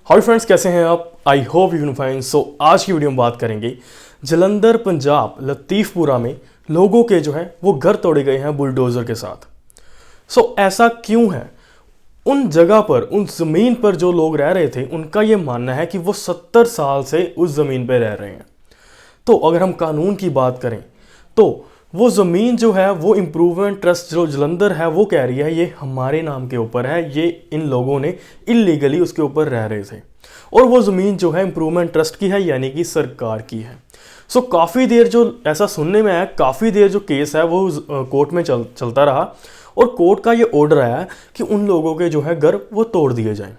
Hi friends, कैसे हैं आप? I hope you can fine. So आज की वीडियो में बात करेंगे जलंधर पंजाब लतीफपुरा में लोगों के जो है वो घर तोड़े गए हैं बुलडोज़र के साथ। सो ऐसा क्यों है? उन जगह पर, उन ज़मीन पर जो लोग रह रहे थे, उनका ये मानना है कि वो 70 साल से उस ज़मीन पर रह रहे हैं। तो अगर हम कानून की बात करें तो वो ज़मीन जो है वो इम्प्रूवमेंट ट्रस्ट जो जलंधर है वो कह रही है ये हमारे नाम के ऊपर है, ये इन लोगों ने इलीगली उसके ऊपर रह रहे थे और वो ज़मीन जो है इम्प्रूवमेंट ट्रस्ट की है, यानी कि सरकार की है। सो काफ़ी देर जो ऐसा सुनने में आया, काफ़ी देर जो केस है वो कोर्ट में चलता रहा और कोर्ट का ये ऑर्डर आया कि उन लोगों के जो है घर वो तोड़ दिए जाएं।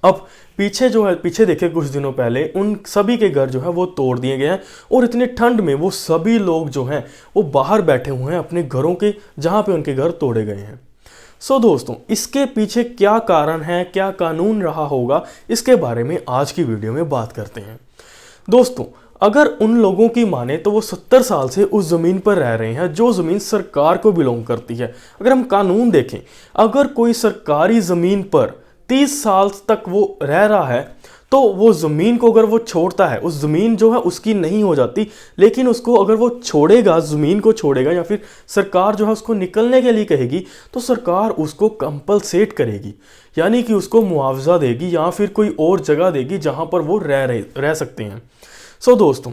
अब पीछे देखे कुछ दिनों पहले उन सभी के घर जो है वो तोड़ दिए गए हैं और इतनी ठंड में वो सभी लोग जो हैं वो बाहर बैठे हुए हैं अपने घरों के, जहां पे उनके घर तोड़े गए हैं। सो दोस्तों, इसके पीछे क्या कारण है, क्या कानून रहा होगा, इसके बारे में आज की वीडियो में बात करते हैं। दोस्तों, अगर उन लोगों की माने तो वो 70 साल से उस ज़मीन पर रह रहे हैं जो ज़मीन सरकार को बिलोंग करती है। अगर हम कानून देखें, अगर कोई सरकारी ज़मीन पर 30 साल तक वो रह रहा है तो वो ज़मीन को अगर वो छोड़ता है, उस ज़मीन जो है उसकी नहीं हो जाती, लेकिन उसको अगर वो छोड़ेगा, ज़मीन को छोड़ेगा या फिर सरकार जो है उसको निकलने के लिए कहेगी तो सरकार उसको कंपलसेट करेगी, यानी कि उसको मुआवजा देगी या फिर कोई और जगह देगी जहां पर वो रह सकते हैं। सो दोस्तों,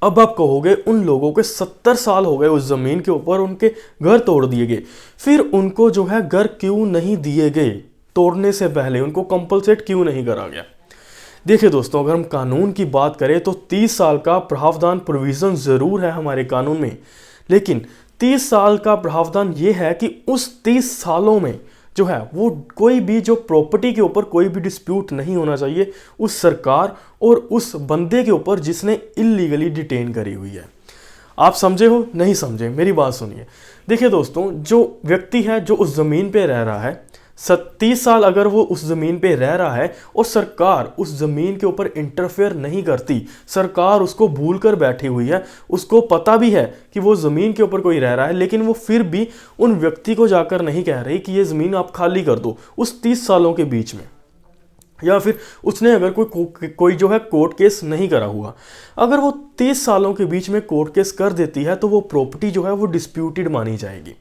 अब आप कहोगे उन लोगों के 70 साल हो गए उस ज़मीन के ऊपर, उनके घर तोड़ दिए गए, फिर उनको जो है घर क्यों नहीं दिए गए? तोड़ने से पहले उनको कंपलसेट क्यों नहीं करा गया? देखिए दोस्तों, अगर हम कानून की बात करें तो 30 साल का प्रावधान प्रोविज़न ज़रूर है हमारे कानून में, लेकिन 30 साल का प्रावधान ये है कि उस 30 सालों में जो है वो कोई भी जो प्रॉपर्टी के ऊपर कोई भी डिस्प्यूट नहीं होना चाहिए उस सरकार और उस बंदे के ऊपर जिसने इलीगली डिटेन करी हुई है। आप समझे हो? नहीं समझे? मेरी बात सुनिए। देखिए दोस्तों, जो व्यक्ति है जो उस ज़मीन पे रह रहा है, 30 साल अगर वो उस ज़मीन पे रह रहा है और सरकार उस ज़मीन के ऊपर इंटरफेयर नहीं करती, सरकार उसको भूल कर बैठी हुई है, उसको पता भी है कि वो ज़मीन के ऊपर कोई रह रहा है, लेकिन वो फिर भी उन व्यक्ति को जाकर नहीं कह रही कि ये ज़मीन आप खाली कर दो उस 30 सालों के बीच में, या फिर उसने अगर कोई जो है कोर्ट केस नहीं करा हुआ, अगर वो 30 सालों के बीच में कोर्ट केस कर देती है तो वो प्रॉपर्टी जो है वो डिस्प्यूटेड मानी जाएगी।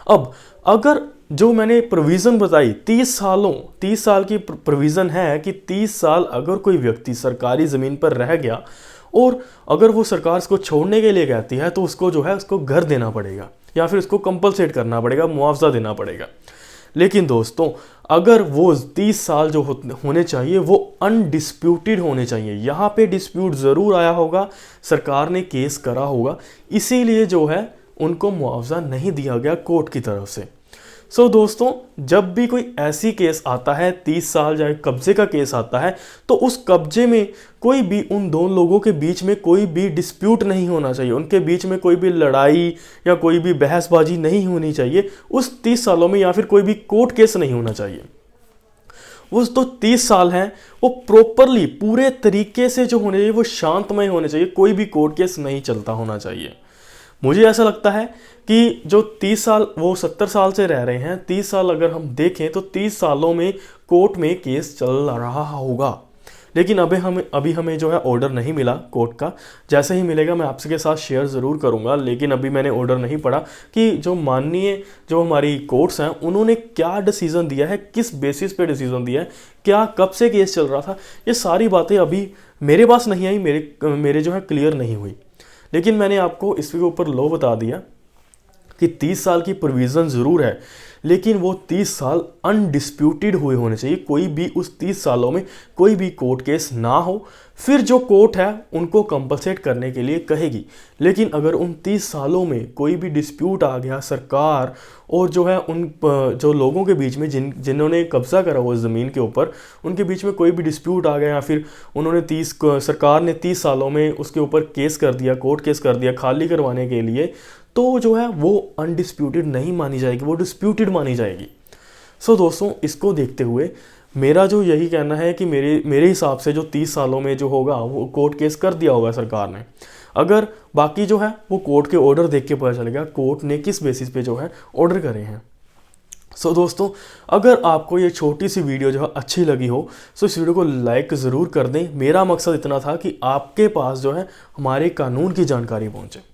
अब अगर जो मैंने प्रोविज़न बताई 30 साल की प्रोविज़न है कि 30 साल अगर कोई व्यक्ति सरकारी ज़मीन पर रह गया और अगर वो सरकार इसको छोड़ने के लिए कहती है तो उसको जो है उसको घर देना पड़ेगा या फिर उसको कंपलसेट करना पड़ेगा, मुआवजा देना पड़ेगा। लेकिन दोस्तों, अगर वो 30 साल जो होने चाहिए वो अनडिस्प्यूटेड होने चाहिए। यहाँ पे डिस्प्यूट ज़रूर आया होगा, सरकार ने केस करा होगा, इसीलिए जो है उनको मुआवजा नहीं दिया गया कोर्ट की तरफ से। सो दोस्तों, जब भी कोई ऐसी केस आता है, 30 साल या कब्जे का केस आता है, तो उस कब्जे में कोई भी उन दोनों लोगों के बीच में कोई भी डिस्प्यूट नहीं होना चाहिए, उनके बीच में कोई भी लड़ाई या कोई भी बहसबाजी नहीं होनी चाहिए उस 30 सालों में, या फिर कोई भी कोर्ट केस नहीं होना चाहिए। वो तो 30 साल हैं, वो प्रॉपरली पूरे तरीके से जो होने चाहिए वो शांतमय होने चाहिए, कोई भी कोर्ट केस नहीं चलता होना चाहिए। मुझे ऐसा लगता है कि जो 30 साल वो 70 साल से रह रहे हैं, 30 साल अगर हम देखें तो 30 सालों में कोर्ट में केस चल रहा होगा, लेकिन अभी हमें जो है ऑर्डर नहीं मिला कोर्ट का। जैसे ही मिलेगा मैं आपके साथ शेयर ज़रूर करूंगा, लेकिन अभी मैंने ऑर्डर नहीं पढ़ा कि जो माननीय जो हमारी कोर्ट्स हैं उन्होंने क्या डिसीज़न दिया है, किस बेसिस पे डिसीज़न दिया है, क्या कब से केस चल रहा था, ये सारी बातें अभी मेरे पास नहीं आई, मेरे जो है क्लियर नहीं हुई। लेकिन मैंने आपको इसके ऊपर लॉ बता दिया कि 30 साल की प्रोविज़न ज़रूर है, लेकिन वो 30 साल अनडिस्प्यूटेड हुए होने चाहिए, कोई भी उस 30 सालों में कोई भी कोर्ट केस ना हो, फिर जो कोर्ट है उनको कंपलसेट करने के लिए कहेगी। लेकिन अगर उन 30 सालों में कोई भी डिस्प्यूट आ गया, सरकार और जो है उन जो लोगों के बीच में जिन्होंने कब्जा करा हुआ ज़मीन के ऊपर, उनके बीच में कोई भी डिस्प्यूट आ गया या फिर सरकार ने 30 सालों में उसके ऊपर केस कर दिया, कोर्ट केस कर दिया खाली करवाने के लिए, तो जो है वो अनडिस्प्यूटेड नहीं मानी जाएगी, वो डिस्प्यूटेड मानी जाएगी। सो दोस्तों, इसको देखते हुए मेरा जो यही कहना है कि मेरे हिसाब से जो 30 सालों में जो होगा वो कोर्ट केस कर दिया होगा सरकार ने। अगर बाकी जो है वो कोर्ट के ऑर्डर देख के पता चलेगा कोर्ट ने किस बेसिस पे जो है ऑर्डर करे हैं। दोस्तों, अगर आपको ये छोटी सी वीडियो जो है अच्छी लगी हो तो इस वीडियो को लाइक ज़रूर कर दें। मेरा मकसद इतना था कि आपके पास जो है हमारे कानून की जानकारी पहुंचे।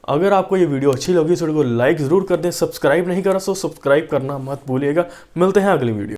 अगर आपको ये वीडियो अच्छी लगी तो वीडियो को लाइक ज़रूर कर दें। सब्सक्राइब नहीं करा तो सब्सक्राइब करना मत भूलिएगा। मिलते हैं अगली वीडियो।